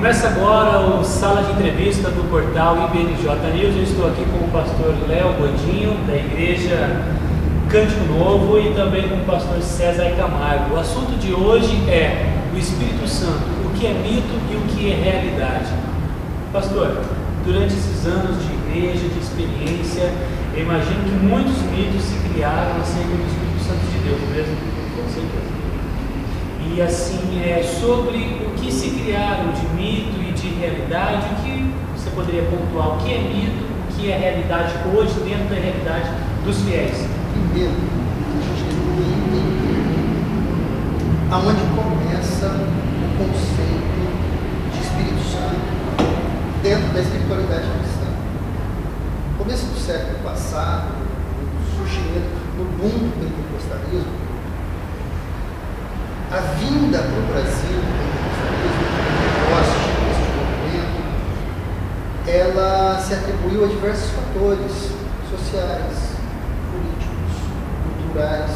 Começa agora o Sala de Entrevista do portal IBNJ News. Eu estou aqui com o pastor Léo Godinho, da igreja Cântico Novo, e também com o pastor César Camargo. O assunto de hoje é o Espírito Santo, o que é mito e o que é realidade. Pastor, durante esses anos de igreja, de experiência, eu imagino que muitos mitos se criaram acerca do Espírito Santo de Deus, mesmo? Com certeza. E assim, sobre o que se criaram de mito e de realidade, o que você poderia pontuar? O que é mito, o que é realidade hoje dentro da realidade dos fiéis? Primeiro, a gente tem que entender aonde começa o conceito de Espírito Santo dentro da espiritualidade cristã. No começo do século passado, no surgimento, no boom do pentecostalismo, a vinda para o Brasil do pentecostalismo, desse movimento, ela se atribuiu a diversos fatores sociais, políticos, culturais.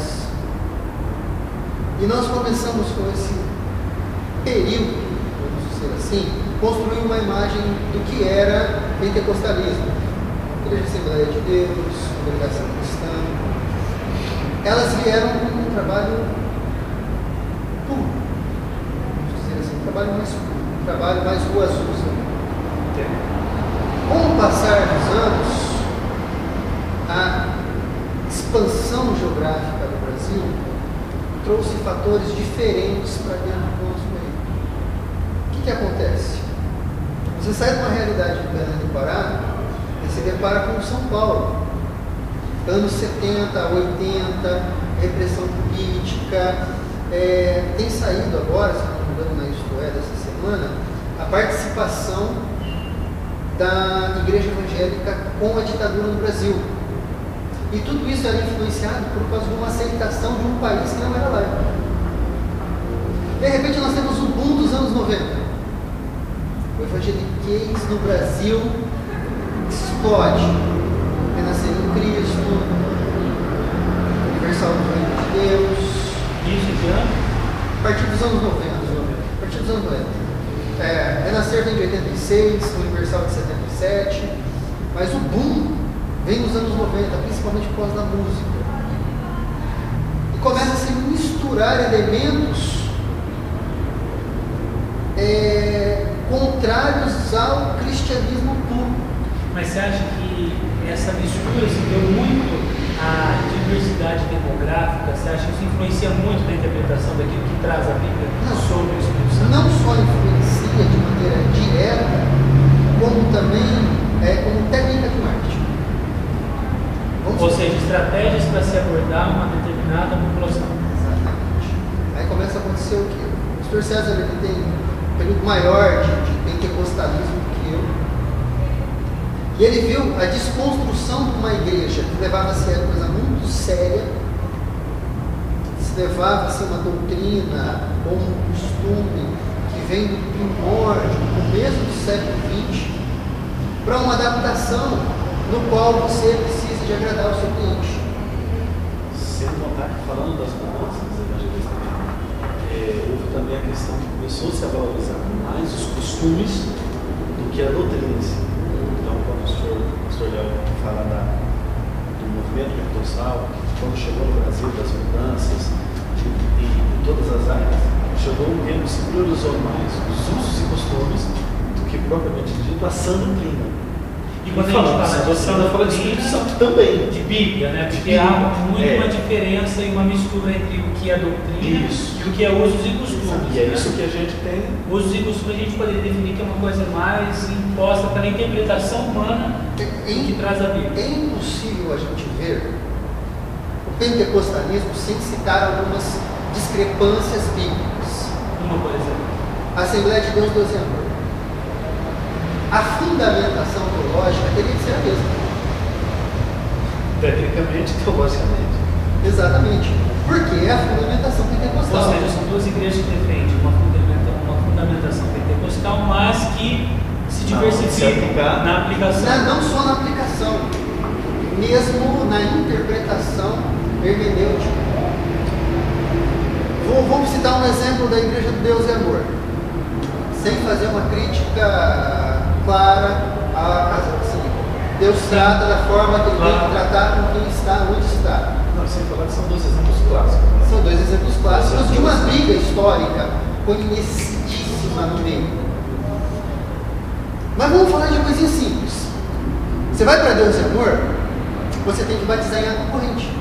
E nós começamos com esse período, vamos dizer assim, construir uma imagem do que era pentecostalismo. Igreja Assembleia de Deus, Congregação Cristã. Elas vieram com um trabalho puro, vamos dizer assim, um trabalho mais puro, um trabalho mais rua azul. Com o passar dos anos, a expansão geográfica do Brasil trouxe fatores diferentes para dentro do nosso meio. O que acontece? Você sai de uma realidade de Belém do Pará e se depara com São Paulo. Anos 70, 80, repressão política. Tem saído agora, se não me engano, na Isto É dessa semana, a participação da Igreja Evangélica com a ditadura no Brasil. E tudo isso era influenciado por causa de uma aceitação de um país que não era laico. De repente nós temos o boom dos anos 90. O evangeliquez no Brasil explode. Renascer em Cristo, Universal do Reino de Deus. Isso de ano? A partir dos anos 90. A partir dos anos 90. Renascer vem de 86, Universal de 77. Mas o boom vem nos anos 90, principalmente por causa da música. E começa a se misturar elementos contrários ao cristianismo puro. Mas você acha que essa mistura se deu muito à diversidade demográfica? Você acha que isso influencia muito na interpretação daquilo que traz a Bíblia sobre o Espírito Santo? Não só influencia de maneira direta, como também como técnica de marketing. Ou seja, estratégias para se abordar uma determinada população. Exatamente. Aí começa a acontecer o quê? O pastor César ele tem um período maior de pentecostalismo do que eu. E ele viu a desconstrução de uma igreja que levava a ser uma coisa muito séria, se levava a ser uma doutrina ou um costume que vem do primórdio, do começo do século XX, para uma adaptação no qual você precisa de agradar o seu cliente. Sem contar que, falando das mudanças evangelistas também, houve também a questão que começou -se a valorizar mais os costumes do que a doutrina em si. Então, quando o pastor Léo fala do movimento pentecostal, quando chegou no Brasil, das mudanças em todas as áreas, chegou um tempo que se priorizou mais os usos e costumes do que propriamente dito a sã doutrina. E quando a gente fala de sã fala de Espírito Santo também. De Bíblia, né? Porque há muito uma diferença e uma mistura entre o que é doutrina e o que é usos e costumes. E é isso que a gente tem. Usos e costumes a gente poderia definir que é uma coisa mais imposta pela interpretação humana do que traz a Bíblia. É impossível a gente ver o pentecostalismo sem citar algumas discrepâncias bíblicas. Uma, por exemplo. A Assembleia de Deus do Exemplo. A fundamentação teológica teria que ser a mesma. Tecnicamente, teologicamente. Exatamente. Porque é a fundamentação pentecostal. Ou seja, são duas igrejas que defendem uma fundamentação pentecostal, mas que se diversifica na aplicação. Não só na aplicação, mesmo na interpretação hermenêutica. Vamos citar um exemplo da Igreja do Deus e Amor. sem fazer uma crítica clara assim, Deus trata da forma que ele tem que tratar com quem está, onde está. Não, sem falar que são dois exemplos clássicos. Né? São dois exemplos clássicos de uma briga histórica conhecidíssima no meio. Mas vamos falar de coisinhas simples. Você vai para Deus e amor, você tem que batizar em água corrente.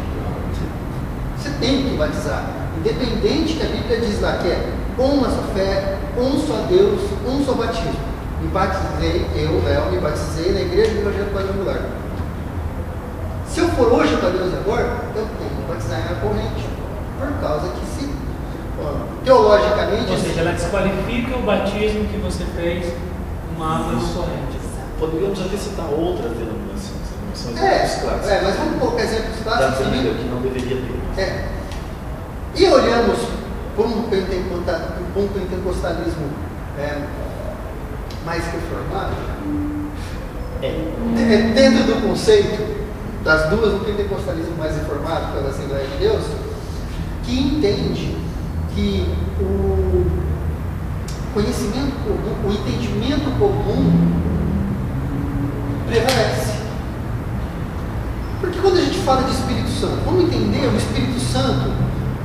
Você tem que batizar. Independente que a Bíblia diz lá que é uma só fé, um só Deus, um só batismo. Me batizei, eu, Léo, me batizei na igreja do Evangelho Quadrangular. Se eu for hoje para Deus e amor, eu tenho que batizar em água corrente. Por causa que se teologicamente... Ou seja, ela desqualifica o batismo que você fez uma água corrente. Poderíamos até citar outras denominações. Mas vamos colocar exemplos clássicos da Bíblia que não deveria ter. E olhamos como o pentecostalismo mais reformado, dentro do conceito das duas, o pentecostalismo mais reformado pela Assembleia de Deus, que entende que o conhecimento comum, o entendimento comum prevalece. Porque quando a gente fala de Espírito Santo, vamos entender o Espírito Santo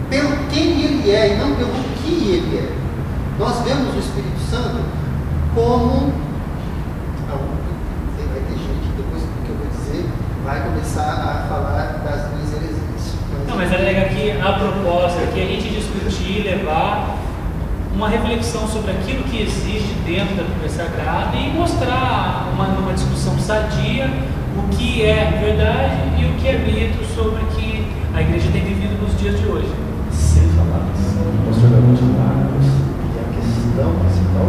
pelo quem ele é e não pelo que ele é. Nós vemos o Espírito Santo como... vai ter gente, depois do que eu vou dizer, vai começar a falar das minhas heresias. Não, mas é aqui a proposta é que a gente discutir, levar uma reflexão sobre aquilo que existe dentro da Bíblia Sagrada e mostrar numa discussão sadia o que é verdade e o que é mito sobre o que a igreja tem vivido nos dias de hoje. Sem falar, o pastor Gabriel de Marcos, e a questão principal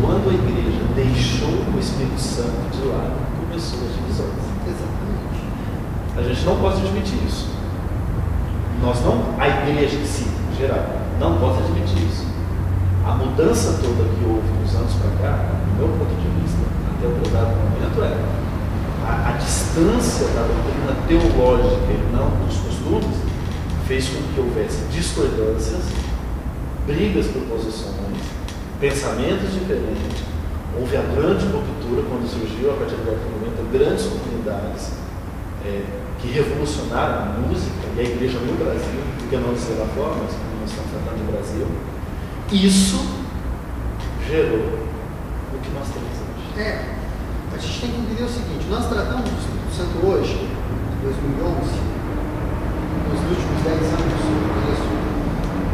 quando a igreja deixou o Espírito Santo de lado, começou as divisões. Exatamente. A gente não pode admitir isso. A igreja em si, em geral, não pode admitir isso. A mudança toda que houve uns anos para cá, do meu ponto de vista, até o dado momento, a distância da doutrina teológica e não dos costumes fez com que houvesse discordâncias, brigas por posições, pensamentos diferentes. Houve a grande ruptura quando surgiu, a partir daquele momento, grandes comunidades que revolucionaram a música e a igreja no Brasil, porque não dizer lá fora, mas nós estamos tratando do Brasil. Isso gerou o que nós temos hoje. A gente tem que entender o seguinte: nós tratamos do Espírito Santo hoje, em 2011, nos últimos 10 anos, isso,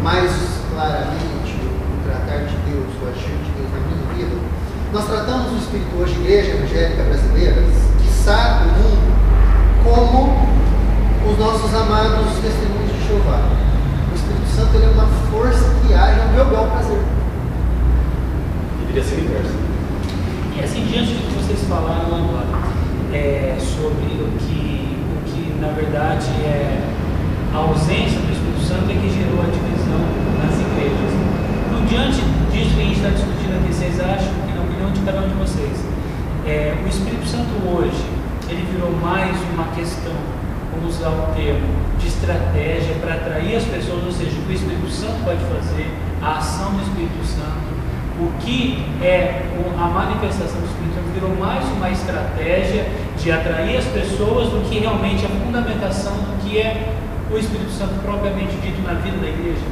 mais claramente o tratar de Deus, o agir de Deus na minha vida. Nós tratamos o Espírito hoje, Igreja Evangélica Brasileira, quiçá do mundo, como os nossos amados testemunhos de Jeová. O Espírito Santo ele é uma força que age ao meu bel prazer. Deveria ser inverso. E assim, diante do que vocês falaram agora, sobre o que na verdade é a ausência do Espírito Santo é que gerou a divisão nas igrejas. Então, diante disso que a gente está discutindo aqui, vocês acham que, na opinião de cada um de vocês, o Espírito Santo hoje, ele virou mais uma questão, vamos usar o termo, de estratégia para atrair as pessoas, ou seja, o que o Espírito Santo pode fazer, a ação do Espírito Santo, o que é a manifestação do Espírito Santo virou mais uma estratégia de atrair as pessoas do que realmente a fundamentação do que é o Espírito Santo propriamente dito na vida da igreja.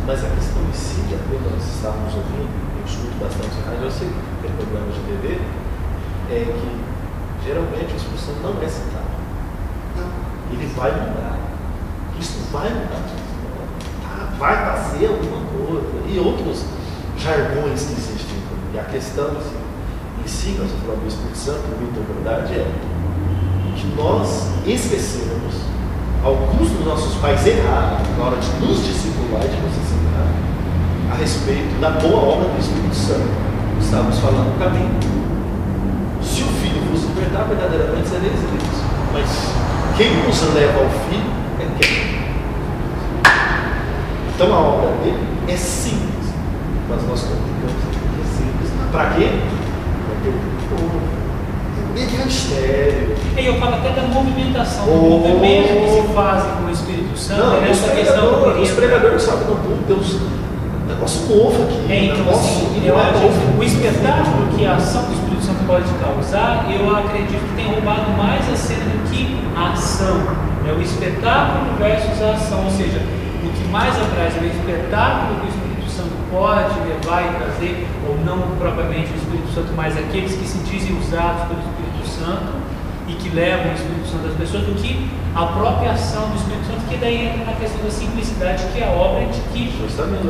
Mas a questão em si, quando nós estávamos ouvindo, eu escuto bastante rádio, eu sei que tem programas de TV, é que geralmente o Espírito Santo não é citado. Ele vai mudar. Isso vai mudar. Vai fazer alguma coisa. E outros jargões que existem. E a questão em si, nós falamos do Espírito Santo, a verdade é que nós esquecemos, alguns dos nossos pais erraram na hora de nos discipular e de nos ensinar a respeito da boa obra do Espírito Santo. Estávamos falando do caminho. Se o Filho vos libertar, verdadeiramente sereis livres. Mas quem nos leva ao Filho é quem? Então a obra dele é simples, mas nós complicamos que é simples. Para quê? Para ter o mistério. E eu falo até da movimentação, do movimento que se faz com o Espírito Santo. Não, essa questão os pregadores sabem, negócio novo aqui. Então, assim, o espetáculo que a ação do Espírito Santo pode causar, eu acredito que tem roubado mais a cena do que a ação. É o espetáculo versus a ação, ou seja, o que mais atrás é o espetáculo que o Espírito Santo pode levar e trazer, ou não propriamente o Espírito Santo, mas aqueles que se dizem usados pelo Espírito Santo e que levam o Espírito Santo às pessoas, do que a própria ação do Espírito Santo, que daí entra na questão da simplicidade, que é a obra de que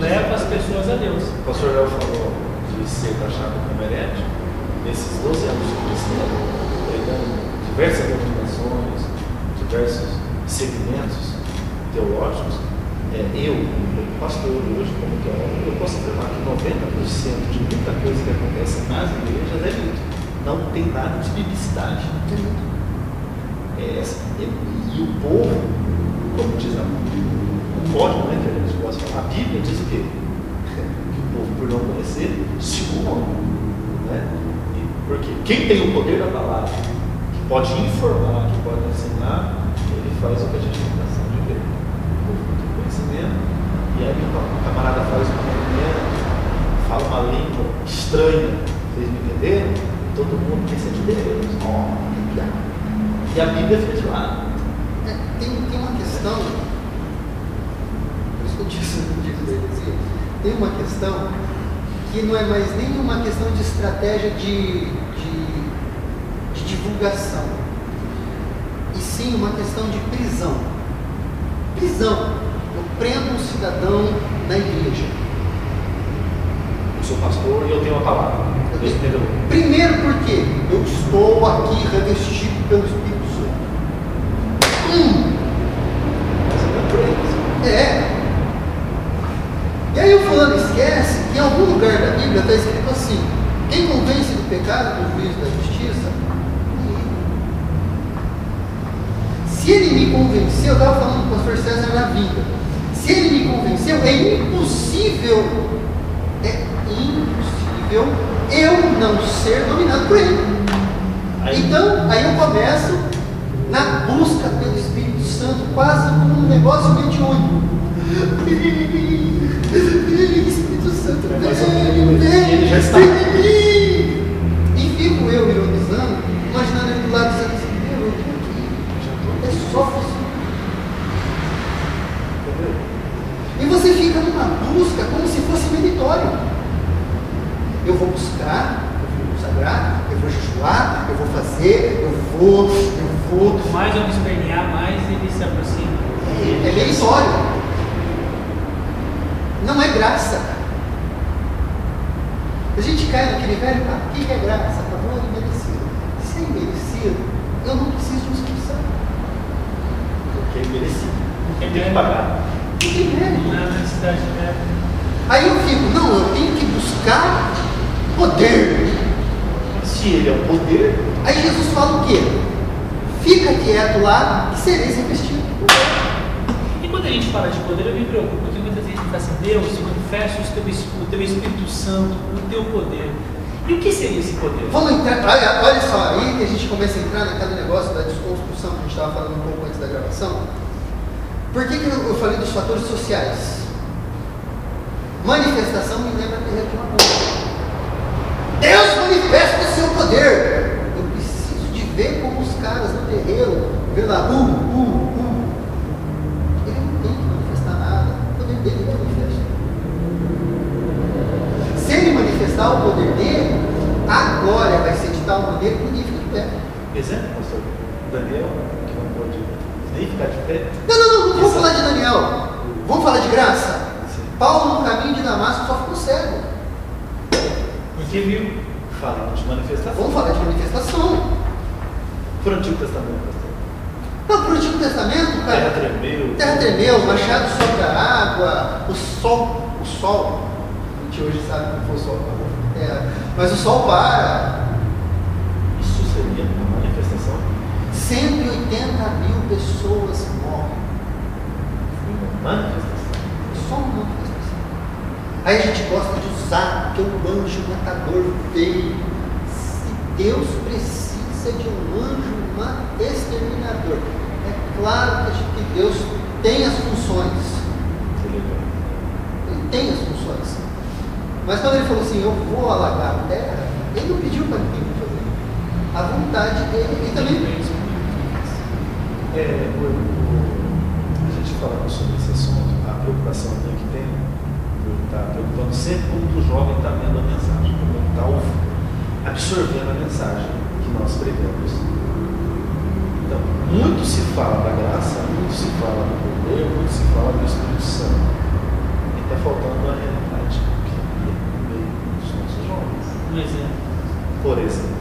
leva as pessoas a Deus. O pastor Léo falou de ser taxado como herético. Nesses 12 anos de cristianismo, pregando diversas denominações, diversos segmentos teológicos, eu, como pastor hoje, como teólogo, eu posso afirmar que 90% de muita coisa que acontece nas igrejas é mito. Não tem nada de biblicidade. E o povo, como diz o código, né, que a gente gosta de falar, a Bíblia diz o quê? Que o povo, por não conhecer, se culpa. Né? Porque quem tem o poder da palavra, que pode informar, que pode ensinar, ele faz o que a gente tem intenção de ver. O povo não tem conhecimento, e aí o camarada faz uma reunião, fala uma língua estranha, vocês me entenderam? Todo mundo pensa de Deus. E a Bíblia fica de lado. Tem uma questão, por isso que eu disse da heresia, tem uma questão que não é mais nem uma questão de estratégia de divulgação, e sim uma questão de prisão. Prisão. Eu prendo um cidadão na igreja. Eu sou pastor e eu tenho a palavra. Primeiro porque eu estou aqui revestido pelo Espírito Santo. E aí o fulano esquece que em algum lugar da Bíblia está escrito assim: quem convence do pecado, do juízo, da justiça, se ele me convenceu, eu estava falando com o pastor César na vida, se ele me convenceu, é impossível eu não ser dominado por ele. Então, aí eu começo na busca pelo Espírito Santo, quase como um negócio mediúnico. Espírito Santo, ele já está. E fico eu ironizando, imaginando ele do lado dizendo assim: eu estou aqui, é só isso. E você fica numa busca como se fosse meritório. Eu vou buscar, eu vou consagrar, eu vou jejuar, eu vou fazer, eu vou. Quanto mais eu me espernear, mais ele se aproxima. É meritório. Não é graça. A gente cai naquele velho papo: o que é graça? Favor e merecido. Se é merecido, eu não preciso de inscrição. Porque é merecido. Quem tem que pagar? Não tem mérito. Não é necessidade de mérito. Aí eu fico: não, eu tenho que buscar poder. Se ele é o poder. Aí Jesus fala o quê? Fica quieto lá e sereis revestido de poder. E quando a gente fala de poder, eu me preocupo, porque muitas vezes a gente fala assim: Deus, manifesta o teu Espírito Santo, o teu poder. E o que seria esse poder? Vamos entrar, olha só, aí que a gente começa a entrar naquele negócio da desconstrução que a gente estava falando um pouco antes da gravação. Por que eu falei dos fatores sociais? Manifestação me lembra terreiro de uma coisa. Deus manifesta o seu poder. Eu preciso de ver como os caras no terreiro, vendo lá, ele não tem que manifestar nada. O poder dele não manifesta. Se ele manifestar o poder dele, a glória vai ser de tal maneira que ninguém fica de pé. Exemplo, pastor Daniel, que não pode nem ficar de pé. Não vamos falar de Daniel. Vamos falar de graça. Sim. Paulo, no caminho de Damasco, só ficou cego. Porque viu? Falando de manifestação. Vamos falar de manifestação. Por Antigo Testamento, pastor. Não, para o Antigo Testamento, cara. Terra tremeu, machado sobre a água, o sol. A gente hoje sabe como foi o sol para a terra. Mas o sol para. Isso seria uma manifestação? 180 mil pessoas morrem. Uma manifestação. Só uma manifestação. Aí a gente gosta de usar, porque o anjo matador veio. Se Deus precisa de um anjo exterminador, é claro que Deus tem as funções. Ele tem as funções. condições. Mas quando ele falou assim, eu vou alagar a terra, ele não pediu para ninguém fazer. A vontade dele, e também a gente falando sobre esse assunto, a preocupação minha que tem, eu estou preocupando sempre como o jovem está vendo a mensagem, como ele está absorvendo a mensagem que nós pregamos. Então, muito se fala da graça, muito se fala do poder, muito se fala do Espírito Santo. E está faltando uma realidade que é no meio dos nossos jovens. Um exemplo. Por exemplo,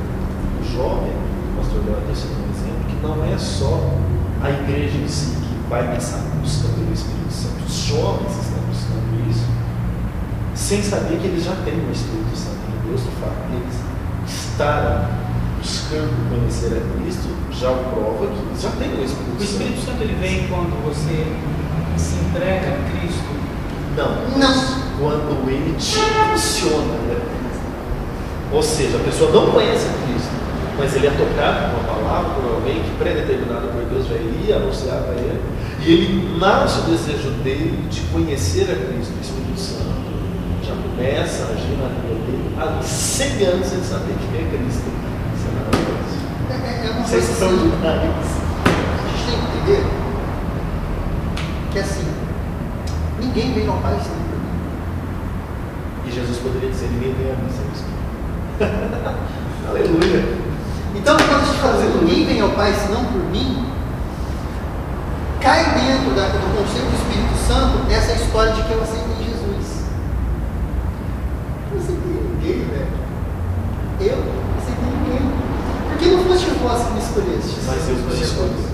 o jovem, o pastor Léo disse um exemplo, que não é só a igreja em si que vai nessa busca pelo Espírito Santo. Os jovens estão buscando isso, sem saber que eles já têm o Espírito Santo em Deus. O fato deles estarem buscando conhecer a Cristo já o prova que eles já têm o Espírito Santo. O Espírito Santo ele vem quando você se entrega a Cristo? Não. Quando ele te funciona. Ou seja, a pessoa não conhece a Cristo, mas ele é tocado por uma palavra, por alguém que predeterminado por Deus já iria anunciar para ele, e ele nasce o desejo dele de conhecer a Cristo. O Espírito Santo já começa a agir na vida dele há 100 anos sem saber que é Cristo. Isso é maravilhoso. é uma Vocês coisa são assim, demais. a gente tem que entender que assim, ninguém vem ao Pai senão por mim. E Jesus poderia dizer: ninguém vem a mim sem isso. Aleluia. Então, quando a gente fala assim, ninguém vem ao Pai senão por mim, cai dentro do conceito do Espírito Santo essa história de que eu aceitei Jesus. Eu não aceitei ninguém, velho. Eu não aceitei ninguém. Porque não foste vós que me escolheste. Mas Deus me escolheu.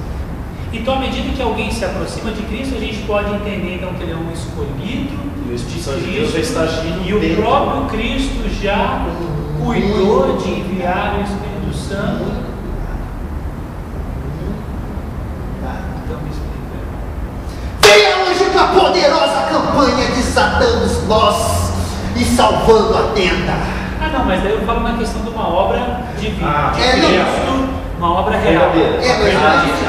Então, à medida que alguém se aproxima de Cristo, a gente pode entender então que ele é um escolhido E o Espírito Santo de Deus já está agindo e o dentro. próprio Cristo já cuidou de enviar o Espírito Santo. Então, me explica. Venha hoje com a poderosa campanha desatando os nós e salvando a tenda. Ah, não, mas daí eu falo na questão de uma obra divina, de não. Cristo, uma obra real.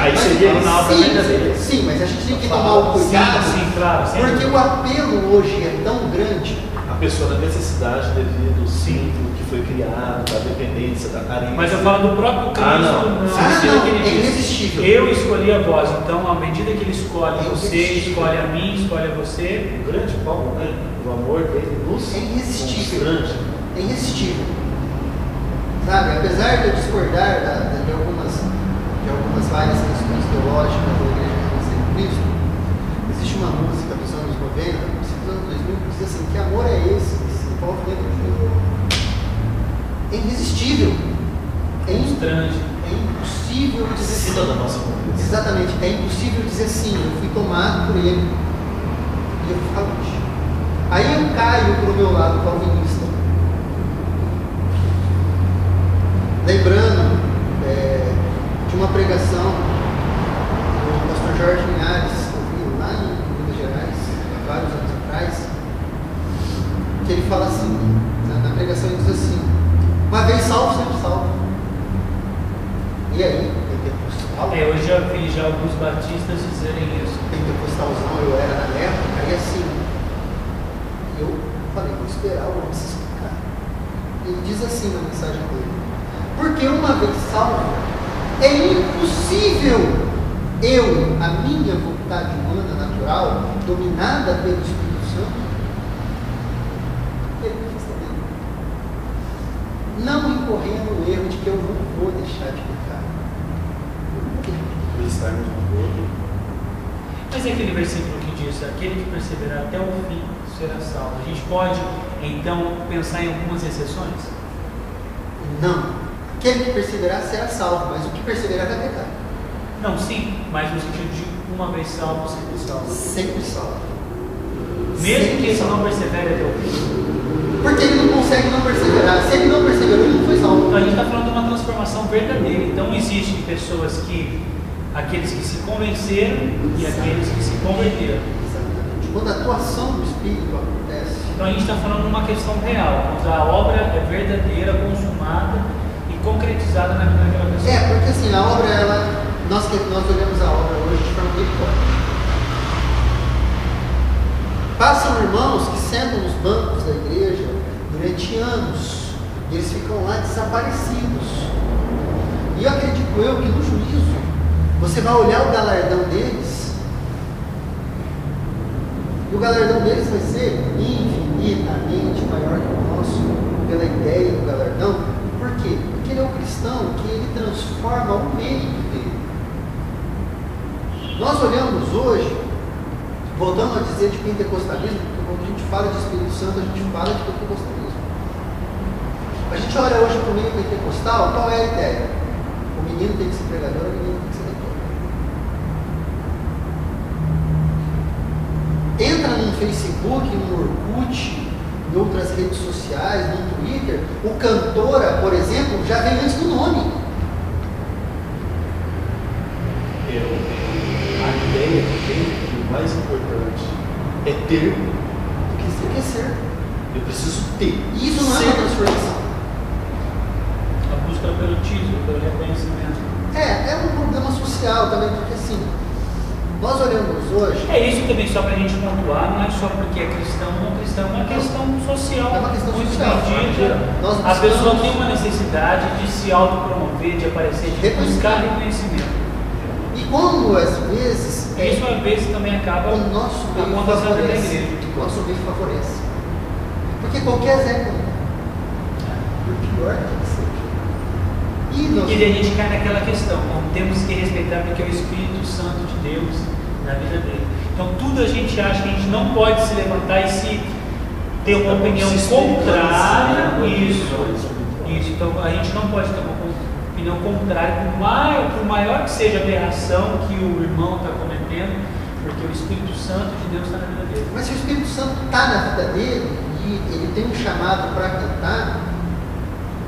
Aí seria uma obra verdadeira. Sim, mas a gente tem que tomar o cuidado. Sim, claro. Porque o apelo hoje é tão grande. A pessoa na necessidade devido ao símbolo que foi criado, da dependência, da carência. Mas eu falo do próprio Cristo. Não, que ele é diz, irresistível. eu escolhi a vós. Então, à medida que ele escolhe você, escolhe a mim, escolhe a você. O grande Paulo, né? O amor dele nos É irresistível. constrange. É irresistível. Sabe, apesar de eu discordar de algumas várias questões teológicas da Igreja Reconhecida em Cristo, existe uma música dos anos 90, dos anos 2000, que diz assim: que amor é esse que se envolve dentro de mim? É irresistível. É impossível dizer Acima sim. da nossa confiança. Exatamente, é impossível dizer sim. Eu fui tomado por ele e eu vou ficar longe. Aí eu caio para o meu lado calvinista. Lembrando de uma pregação do pastor Jorge Linhares, que eu vi lá em Minas Gerais, há vários anos atrás, que ele fala assim, na pregação ele diz assim: uma vez salvo, sempre salvo. E aí, pentecostal? Eu já vi alguns batistas dizerem isso. Pentecostalzão eu era na época, e assim, eu falei, vou esperar o homem se explicar. Ele diz assim na mensagem dele: porque uma vez salvo, é impossível a minha vontade humana natural, dominada pelo Espírito Santo, ele me afasta dele. Não incorrendo no erro de que eu não vou deixar de pecar. Por estarmos no corpo. Mas é aquele versículo que diz: aquele que perseverar até o fim será salvo. A gente pode, então, pensar em algumas exceções? Não. Aquele que perseverar será salvo, mas o que perseverar vai pecar. Não, sim, mas no sentido de uma vez salvo, sempre salvo. Sempre salvo. Mesmo Sempre que ele salvo. não persevere até o fim. Porque ele não consegue não perseverar. Se ele não perseverou, ele não foi salvo. Então a gente está falando de uma transformação verdadeira. Então existem pessoas que, aqueles que se convenceram e aqueles que se converteram. Exatamente. Quando a atuação do Espírito acontece. Então a gente está falando de uma questão real, quando a obra é verdadeira, consumada e concretizada na vida daquela pessoa. Porque assim, a obra, nós olhamos a obra hoje de forma muito Passam irmãos que sentam nos bancos da igreja durante anos e eles ficam lá desaparecidos. E eu acredito que no juízo você vai olhar o galardão deles e o galardão deles vai ser infinitamente maior que o nosso, pela ideia do galardão. Por quê? Porque ele é um cristão que ele transforma o meio dele. Nós olhamos hoje, voltando a dizer de pentecostalismo, porque quando a gente fala de Espírito Santo, a gente fala de pentecostalismo. A gente olha hoje para o meio pentecostal, qual é a ideia? O menino tem que ser pregador, o menino tem que ser leitor. Entra no Facebook, no Orkut, em outras redes sociais, no Twitter, o cantora, por exemplo, já vem antes do nome. A ideia que o mais importante é ter do que ser. Eu preciso ter. Isso não é uma transformação. A busca pelo título, pelo reconhecimento. É um problema social também, porque assim, nós olhamos hoje. É isso também, só para a gente pontuar, não é só porque é cristão ou não cristão, é uma questão social. É uma questão muito social. Entendida. A pessoa tem uma necessidade de se autopromover, de aparecer, de buscar reconhecimento. E como às vezes. Isso às vezes também acaba o nosso meio favorece. O nosso meio favorece. Porque qualquer Zé, por pior que seja. E a gente cai naquela questão, não temos que respeitar porque é o Espírito Santo de Deus na vida dele. Então tudo a gente acha que a gente não pode se levantar e se ter uma opinião contrária. Isso. Então a gente não pode ter uma opinião contrária, por maior que seja a aberração que o irmão está cometendo, porque o Espírito Santo de Deus está na vida dele. Mas se o Espírito Santo está na vida dele e ele tem um chamado para cantar,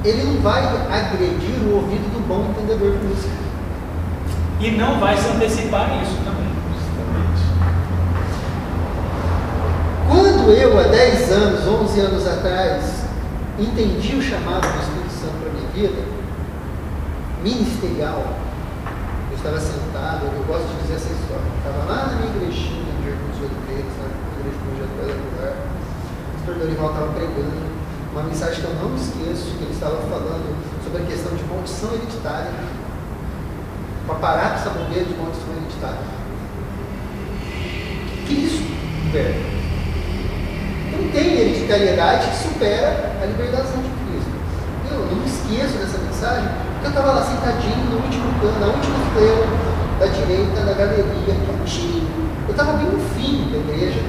ele não vai agredir o ouvido do bom entendedor de música. E não vai se antecipar nisso também. Quando eu, há 10 anos, 11 anos atrás, entendi o chamado do Espírito Santo para a minha vida, ministerial, eu estava sentado, eu gosto de dizer essa história, eu estava lá na minha igrejinha, no Jardim dos Oliveiros, na igreja do Projeto Quadrangular, o pastor Dorival estava pregando uma mensagem que eu não esqueço, que ele estava falando sobre a questão de maldição hereditária, o aparato saboneiro de maldição hereditária. Cristo, velho. Não tem hereditariedade que supera a libertação de Cristo. Eu não me esqueço dessa mensagem, porque eu estava lá sentadinho no último plano, na última fileira da direita da galeria, quietinho. Eu estava bem no fim da igreja.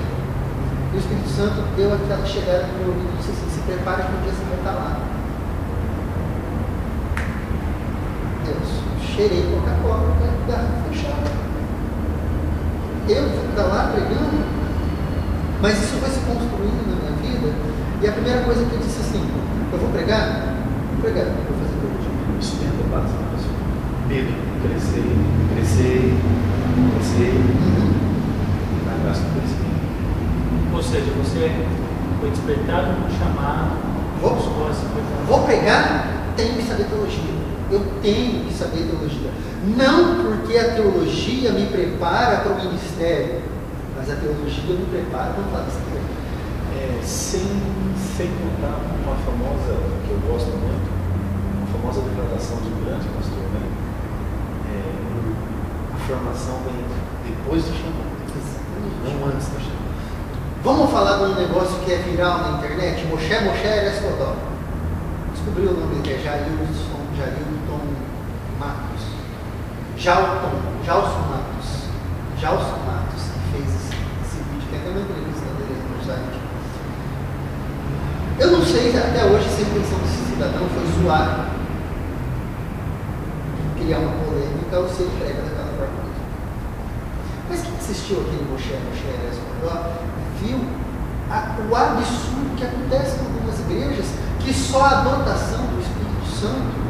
E o Espírito Santo deu aquela chegada no meu ouvido e disse assim: se prepare que um dia você vai estar lá. Deus, cheirei Coca-Cola, garrafa fechada. Eu fui para lá pregando, mas isso foi se construindo na minha vida. E a primeira coisa que eu disse assim: eu vou pregar? Vou pregar, eu vou fazer teologia. Isso tem a base da pessoa. Medo, crescer. Na graça do crescimento. Ou seja, você foi despertado por chamado. Vou pregar? Tenho que saber teologia. Eu tenho que saber teologia. Não porque a teologia me prepara para o ministério, mas a teologia me prepara para o ministério. Sem contar uma famosa, que eu gosto muito, uma famosa declaração de um grande pastor, né? A formação vem depois do chamado, não antes do chamado. Vamos falar de um negócio que é viral na internet? Moshe Erescodó. Descobriu o nome dele, é Jailton Matos. Jalson Matos, que fez esse vídeo. Tem até uma entrevista dele no site. Eu não sei até hoje se a intenção desse cidadão foi zoar, criar uma polêmica ou se ele prega daquela forma. Mas quem assistiu aquele Moshe Erescodó viu o absurdo que acontece em algumas igrejas, que só a dotação do Espírito Santo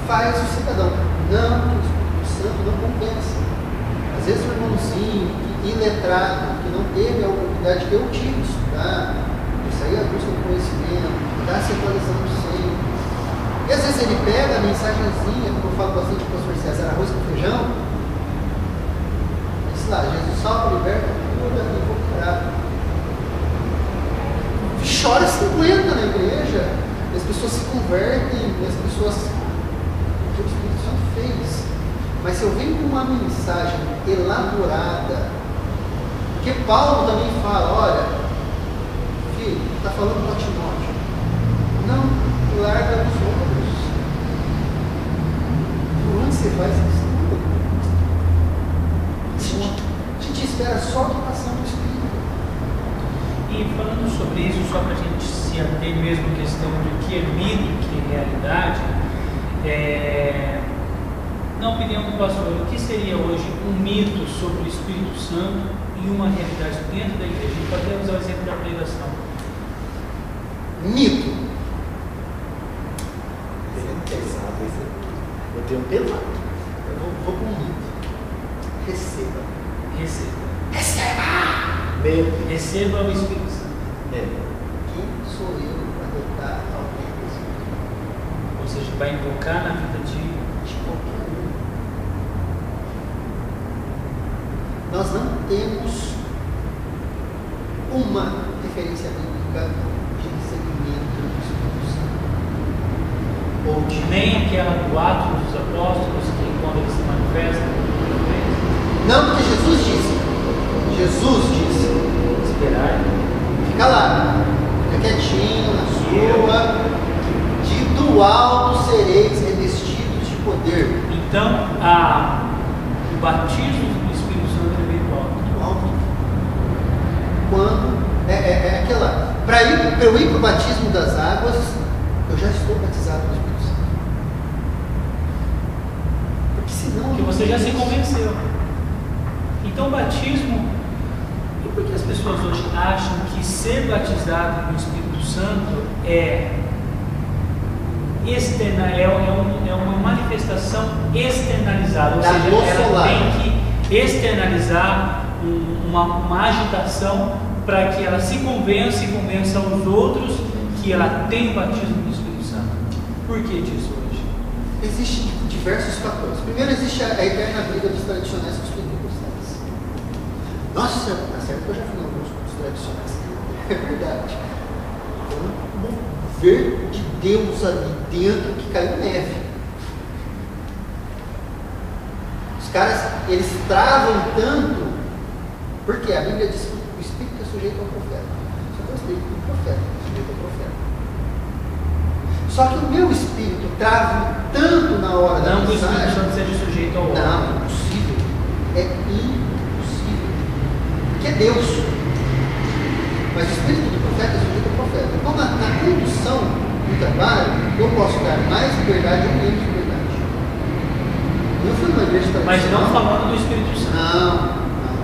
faz o cidadão. Não, que o Espírito Santo não compensa. Às vezes o irmãozinho iletrado, que não teve a oportunidade que eu tive de estudar, de sair à busca do conhecimento, de estar se atualizando sempre. E às vezes ele pega a mensagenzinha, como eu falo bastante com o pastor César, arroz com feijão, diz lá: Jesus salva, liberta, convertem e as pessoas, o que o Espírito Santo fez. Mas se eu venho com uma mensagem elaborada, porque Paulo também fala, olha, filho, está falando para Timóteo, não larga os outros. Por onde você vai, você estuda. A gente espera só a dotação do Espírito. E falando sobre isso, só para a gente se ater mesmo à questão de que é mito e que é realidade, na opinião do pastor, o que seria hoje um mito sobre o Espírito Santo e uma realidade dentro da igreja? E podemos usar o exemplo da pregação. Mito. Pesado, eu tenho pesado. Eu vou com um mito. Receba. Receba o Espírito Santo. Quem sou eu para adotar alguém desse? Ou seja, vai invocar na vida de Qualquer um. Nós não temos uma referência bíblica de recebimento do Espírito Santo. Ou de nem aquela do Atos dos Apóstolos, que quando ele se manifesta, não, porque Jesus disse, esperar. fica lá, fica quietinho na sua, do alto sereis revestidos de poder. Então, o batismo do Espírito Santo veio do alto. Do alto. Quando, aquela, para eu ir para o batismo das águas, eu já estou batizado no Espírito Santo. Porque senão... Porque você já se convenceu. Então, o batismo... E por que as pessoas hoje acham que ser batizado no Espírito Santo é uma manifestação externalizada? Ou seja, ela tem que externalizar uma agitação para que ela se convença e convença aos outros que ela tem o batismo do Espírito Santo. Por que disso hoje? Existem diversos fatores. Primeiro, existe a eterna briga dos tradicionais com os pentecostais. Nossa, tá certo que eu já fui em alguns cultos tradicionais. É verdade. Um mover de Deus ali dentro que caiu neve. Os caras, eles travam tanto, porque a Bíblia diz que o Espírito é sujeito ao profeta. Só que o Espírito do profeta é sujeito ao profeta. Só que o meu espírito trava tanto na hora da mensagem. Não que o Espírito Santo seja sujeito ao outro. Não, impossível. É impossível. Porque é Deus. Mas o espírito do profeta é sujeito ao profeta. Então, na condução do trabalho, eu posso dar mais liberdade ou menos liberdade. Eu fui numa igreja tradicional. Mas não falando do Espírito Santo. Não.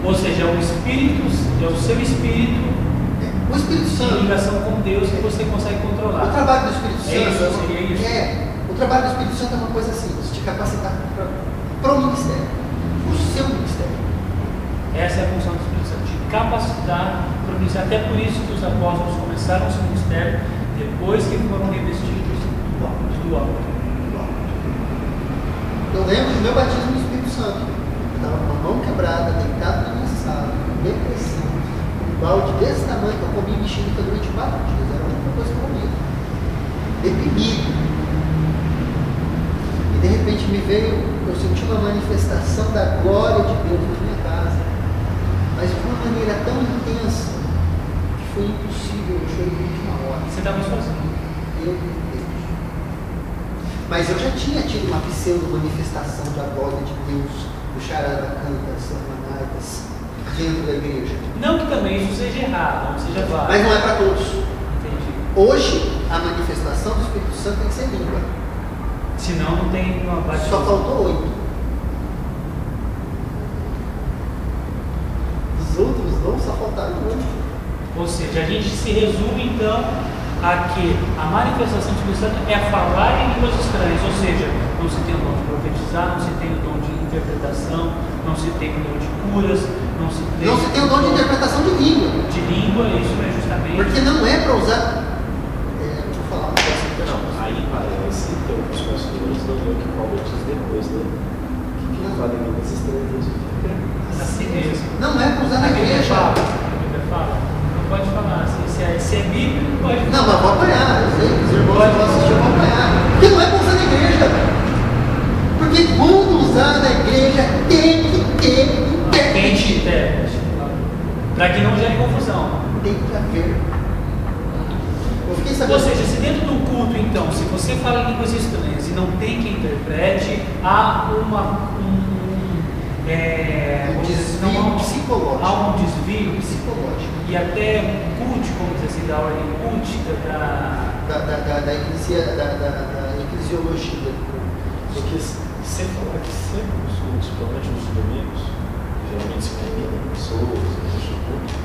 Ou seja, o Espírito, é o seu espírito. O Espírito Santo. Em ligação com Deus que você consegue controlar. O trabalho do Espírito Santo. Seria isso? O trabalho do Espírito Santo é uma coisa simples, te capacitar para o ministério, o seu ministério. Essa é a função do Espírito Santo, de capacitar para o ministério. Até por isso que os apóstolos começaram o seu ministério depois que foram revestidos do alto. Eu lembro do meu batismo no Espírito Santo. Eu estava com a mão quebrada, deitado na minha sala, com depressão, com um balde desse tamanho que eu comi mexerica durante 4 dias. Era a única coisa que eu comia. Deprimido. E de repente eu senti uma manifestação da glória de Deus na minha casa. Mas de uma maneira tão intensa que foi impossível, eu chorei na última hora. Você estava sozinho. Eu e Deus. Mas eu já tinha tido uma pseudo-manifestação da glória de Deus, do charada canta, sermanadas, dentro da igreja. Não que também isso seja errado, não seja válido. Mas não é para todos. Entendi. Hoje, a manifestação do Espírito Santo tem que ser língua. Senão não tem uma batida. Só faltou 8. Os outros não, só faltaram 8. Ou seja, a gente se resume então a que a manifestação do Espírito Santo é falar em línguas estranhas, ou seja, não se tem o dom de profetizar, não se tem o dom de interpretação, não se tem o dom de curas, não se tem o dom de interpretação de língua. De língua, isso é justamente. Porque não é para usar. Vou falar uma coisa aqui. Não, aí parece que os pastores não veem o que Paulo diz depois, né? Que fala em línguas estranhas. Assim mesmo. Não é para usar na igreja. A Bíblia fala, não pode falar assim, se se é bíblico, pode. Não, mas vou apanhar. Eu sei que os irmãos que vão assistir vão apanhar. Porque não é pra usar na igreja. Porque quando usar na igreja tem que ter intérprete. Para que não gere confusão. Tem que haver. Eu fiquei sabendo. Ou seja, se dentro do culto, então, se você fala línguas estranhas e não tem quem interprete, há desvio psicológico. Há um desvio psicológico. E até culto, como diz assim, da ordem cultica, da eclesiologia. Porque você falar que sempre os cultos, principalmente nos domingos, geralmente se convida pessoas, existe o culto,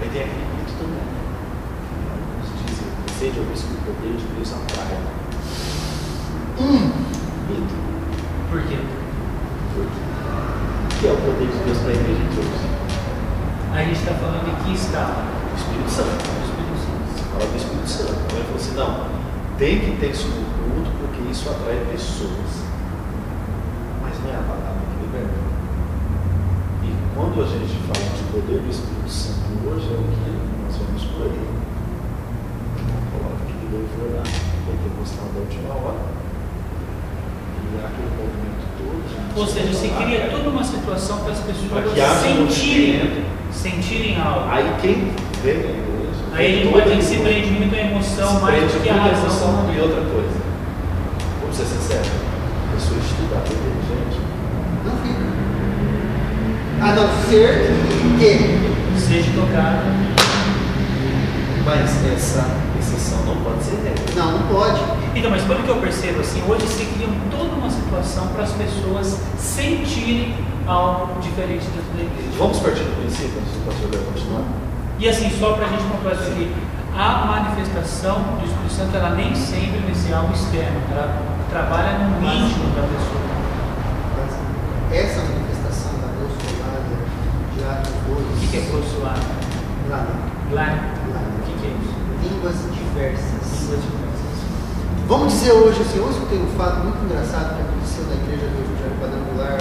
aí tem aquele mito também. Alguns dizem, sede ao risco do poder de Deus na praia. Mito. Por quê? O que é o poder de Deus para a igreja de Deus? A gente está falando de que está? O Espírito Santo. Fala do Espírito Santo. Então ele falou assim, não, tem que ter isso no culto, porque isso atrai pessoas. Mas não é a palavra que liberta. E quando a gente fala de poder do Espírito Santo hoje, é o que nós vamos por aí. Coloca que louvor lá, vai ter postado da última hora. E aquele movimento todo. Ou seja, você cria toda uma situação para as pessoas sentirem algo. Aí quem vem na igreja. Aí ele pode se prende muito à emoção, mais do que a razão. E outra coisa, vamos ser sinceros, a pessoa estudar inteligente Não fica. A não ser que seja tocado. Mas essa exceção não pode ser regra. Não pode. Então, mas pelo que eu percebo, assim, hoje se cria toda uma situação para as pessoas sentirem algo diferente dentro da igreja. Vamos partir do princípio, se o pastor vai continuar. E assim, só para a gente concluir aqui, a manifestação do Espírito Santo, ela nem sempre vai ser algo externo, ela trabalha no íntimo da pessoa. Essa manifestação da grosso-lália de Atos 2. O que é grosso-lália? Lália. O que é isso? Línguas diversas. Línguas diversas. Vamos dizer hoje assim, hoje eu tenho um fato muito engraçado que aconteceu na igreja do Evangelho Quadrangular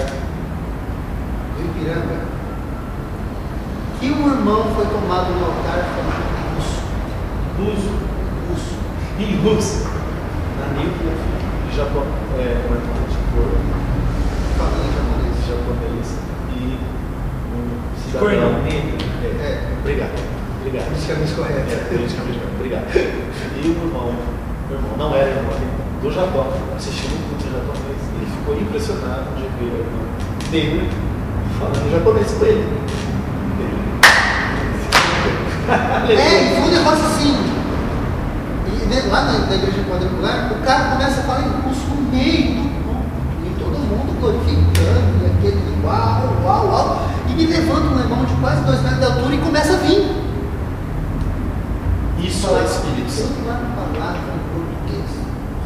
do Ipiranga, que um irmão foi tomado no altar falando em russo. Em russo. Na nível de Japão, Falando em japonês e um cidadão. Coronel negro. Obrigado. politicamente correto. Politicamente correto. Obrigado. E o irmão não era irmão do Japão, assistindo um culto japonês. Ele ficou impressionado de ver o irmão negro falando em japonês com ele. E foi um negócio assim. E lá na igreja quadrangular, o cara começa a falar em russo no meio do culto, e todo mundo glorificando, e aquele uau, e me levanta um irmão de quase 2 metros de altura e começa a vir. Isso é Espírito Santo. Uma palavra em português,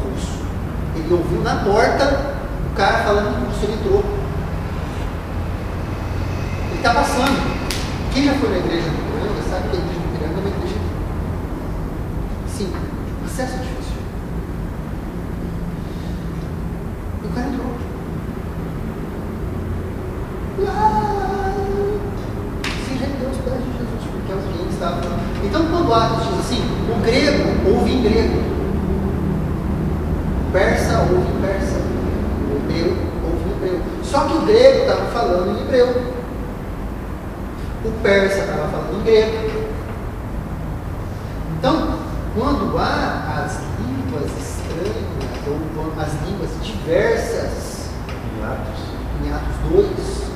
russo. Ele ouviu na porta o cara falando em russo, ele entrou. Ele está passando. Quem já foi na igreja do Ipiranga sabe que a igreja do Ipiranga é uma igreja sim, acesso difícil. E o cara entrou. Se rendeu aos pés de Jesus, porque alguém estava. Então, quando Atos diz assim, o grego ouve em grego, o persa ouve em persa, o hebreu ouve em hebreu. Só que o grego estava falando em hebreu. O persa estava falando em grego. Então, quando há as línguas estranhas, ou as línguas diversas, em Atos 2,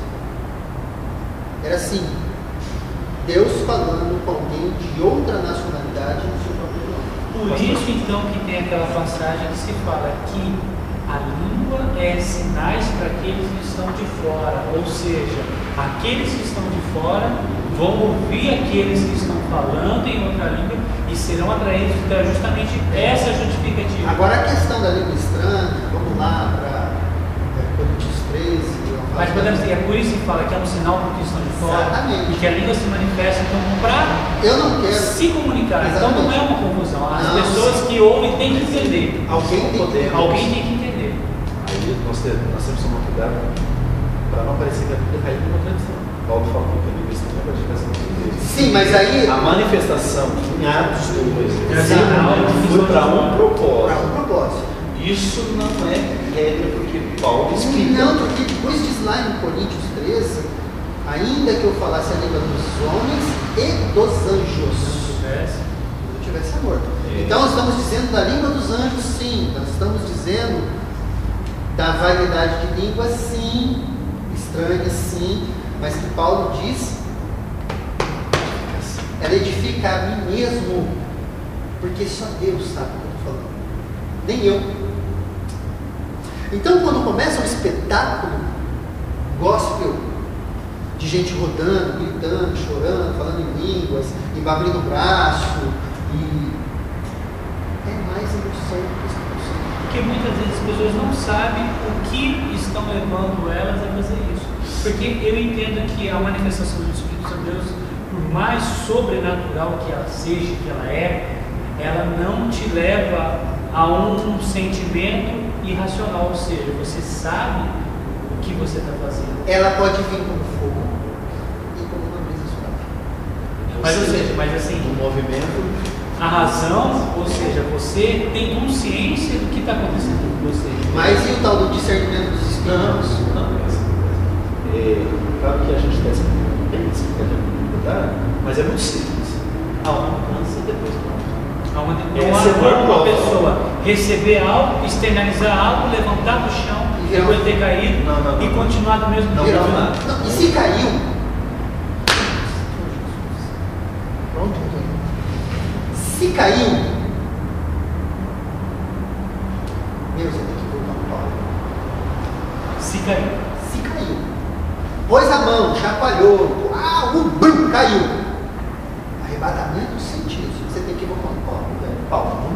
era assim, Deus falando com alguém de outra nacionalidade no seu próprio nome. Por isso, então, que tem aquela passagem que se fala que a língua é sinais para aqueles que estão de fora, ou seja, aqueles que estão de fora vão ouvir aqueles que estão falando em outra língua e serão atraídos. Então, é justamente essa justificativa. Agora, a questão da língua estranha, vamos lá para Coríntios 13. Mas podemos dizer, é por isso que fala que é um sinal para os que estão de fora. Exatamente. E que a língua se manifesta então para se comunicar. Exatamente. Então não é uma confusão. As Não, pessoas que ouvem têm que entender. Alguém tem que entender. Aí nós temos que tomar cuidado para não parecer que a Bíblia caiu numa tradição. Paulo fala que a Bíblia é a manifestação de Deus. Sim, mas aí. A manifestação em Atos 2 Sim, foi para um para propósito. um propósito. Isso não é regra porque Paulo explica. Não, porque depois diz lá em Coríntios 13, ainda que eu falasse a língua dos homens e dos anjos, eu tivesse amor. Então nós estamos dizendo da língua dos anjos, sim. Nós estamos dizendo da variedade de línguas, sim. Estranhas, sim. Mas que Paulo diz, ela edifica a mim mesmo, porque só Deus sabe o que eu estou falando, nem eu. Então, quando começa um espetáculo gospel, de gente rodando, gritando, chorando, falando em línguas, e abrindo o braço, e é mais emoção do que expressão. Porque muitas vezes as pessoas não sabem o que estão levando elas a fazer isso. Porque eu entendo que a manifestação do Espírito Santo de Deus, por mais sobrenatural que ela seja, que ela não te leva a um sentimento irracional, ou seja, você sabe o que você está fazendo. Ela pode vir como fogo e como uma brisa suave. Mas, ou seja, mas assim, o movimento, a razão, ou seja, você tem consciência do que está acontecendo com você. Mas e o tal do discernimento dos espíritos? Não. Claro que a gente está explicando, mas é muito simples. A alma cansa e depois pronto. Não há uma pessoa receber algo, externalizar algo, levantar do chão, depois ter caído e continuar do mesmo jeito. E se caiu? Pronto. Se caiu, meu, você tem que voltar no pau. Se caiu. Pôs a mão, chacoalhou, caiu. Arrebatamento dos sentidos. Você tem que voltar no pau.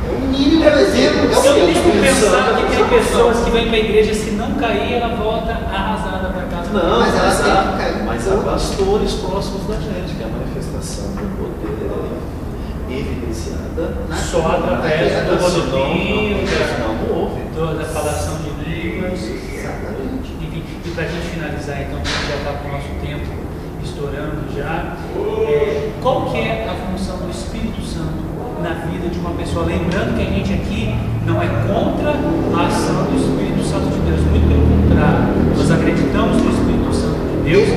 É o mínimo exemplo. Eu costumo pensar que tem pessoas que vêm para a igreja, se não cair, ela volta arrasada para casa. Não, mas ela tem que cair. Mas há pastores próximos da gente, que é a manifestação do poder evidenciada só através do rodopio, não houve. Da falação de línguas. Exatamente. Enfim, e para a gente finalizar, então, porque já está com o nosso tempo estourando já, qual que é a função do Espírito Santo na vida de uma pessoa? Lembrando que a gente aqui não é contra a ação do Espírito Santo de Deus, muito pelo contrário, nós acreditamos no Espírito Santo de Deus,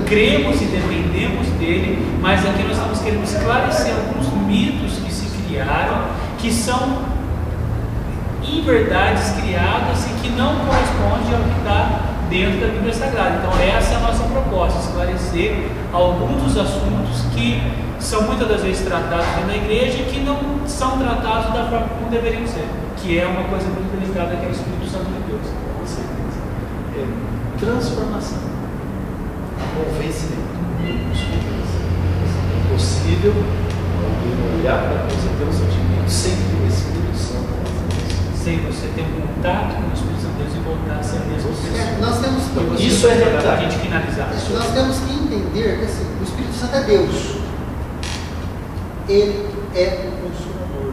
cremos e dependemos dele, mas aqui nós estamos querendo esclarecer alguns mitos que se criaram, que são inverdades criadas e que não correspondem ao que está dentro da Bíblia Sagrada. Então essa é a nossa proposta, esclarecer alguns dos assuntos que são muitas das vezes tratados na igreja e que não são tratados da forma como deveriam ser, que é uma coisa muito delicada, que é o Espírito Santo de Deus. Com certeza. Transformação, convencimento. É impossível alguém olhar para você ter um sentimento sem que o Espírito Santo sem você ter um contato com o Espírito Santo de Deus e voltar a ser a mesma pessoa. Nós temos que, isso é verdade. Para a gente finalizar. Nós temos que entender que assim, o Espírito Santo é Deus. Ele é o Consolador.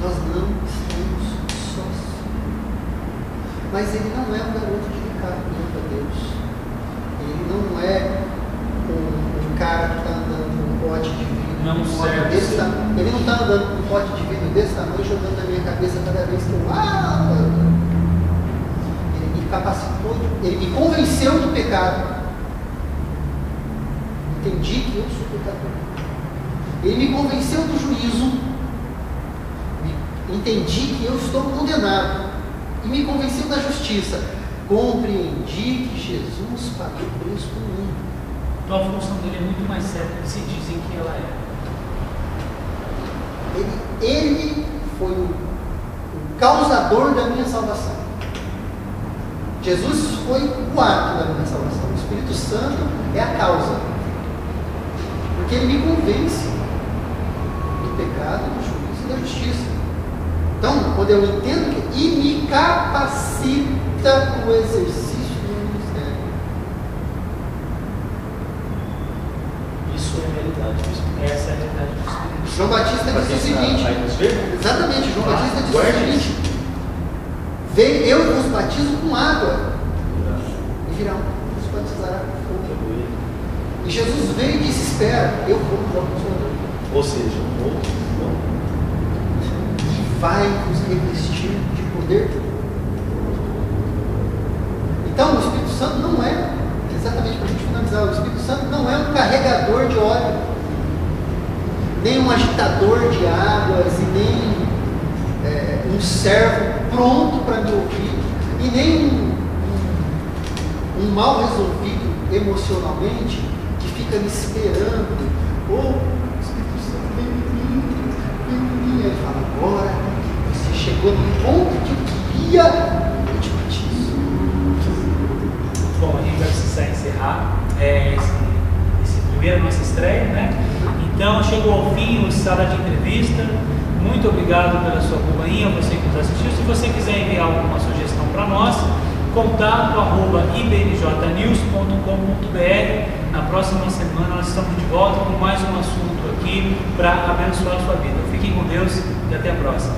Nós não estamos sós. Mas ele não é um garoto de Ricardo para Deus. Ele não é um cara que está andando com um pote de vidro. Não serve. Ele não está andando com um pote de vidro desse tamanho, jogando na minha cabeça cada vez que eu. Ele me capacitou, ele me convenceu do pecado. Entendi que eu sou pecador. Ele me convenceu do juízo. Entendi que eu estou condenado. E me convenceu da justiça. Compreendi que Jesus pagou o preço por mim. Então a função dele é muito mais séria do que se dizem que ela é. Ele foi o causador da minha salvação. Jesus foi o ato da minha salvação. O Espírito Santo é a causa. Porque ele me convence do pecado, do juízo e da justiça. Então, quando eu entendo que... E me capacita o exercício do ministério. Isso é a realidade do Espírito. Essa é a realidade do Espírito. João Batista disse o seguinte. Exatamente, João Batista disse o seguinte: eu vos batizo com água. virá um que os batizará com fogo. E Jesus veio e disse: espera, eu vou mudar o Consolador. Ou seja, e vai nos revestir de poder. Então, o Espírito Santo não é, exatamente para a gente finalizar, o Espírito Santo não é um carregador de óleo, nem um agitador de águas, e nem um servo pronto para me ouvir, e nem um mal resolvido emocionalmente que fica me esperando. Ou o Espírito Santo vem em mim, ele fala: agora você chegou no ponto que eu queria, eu te batizo. Bom, a gente vai precisar encerrar esse primeiro nossa estreia, né? Então chegou ao fim o Sala de Entrevista. Muito obrigado pela sua companhia, você que nos assistiu. Se você quiser enviar alguma sugestão para nós, contato@ibnjnews.com.br. Na próxima semana nós estamos de volta com mais um assunto aqui para abençoar a sua vida. Fiquem com Deus e até a próxima.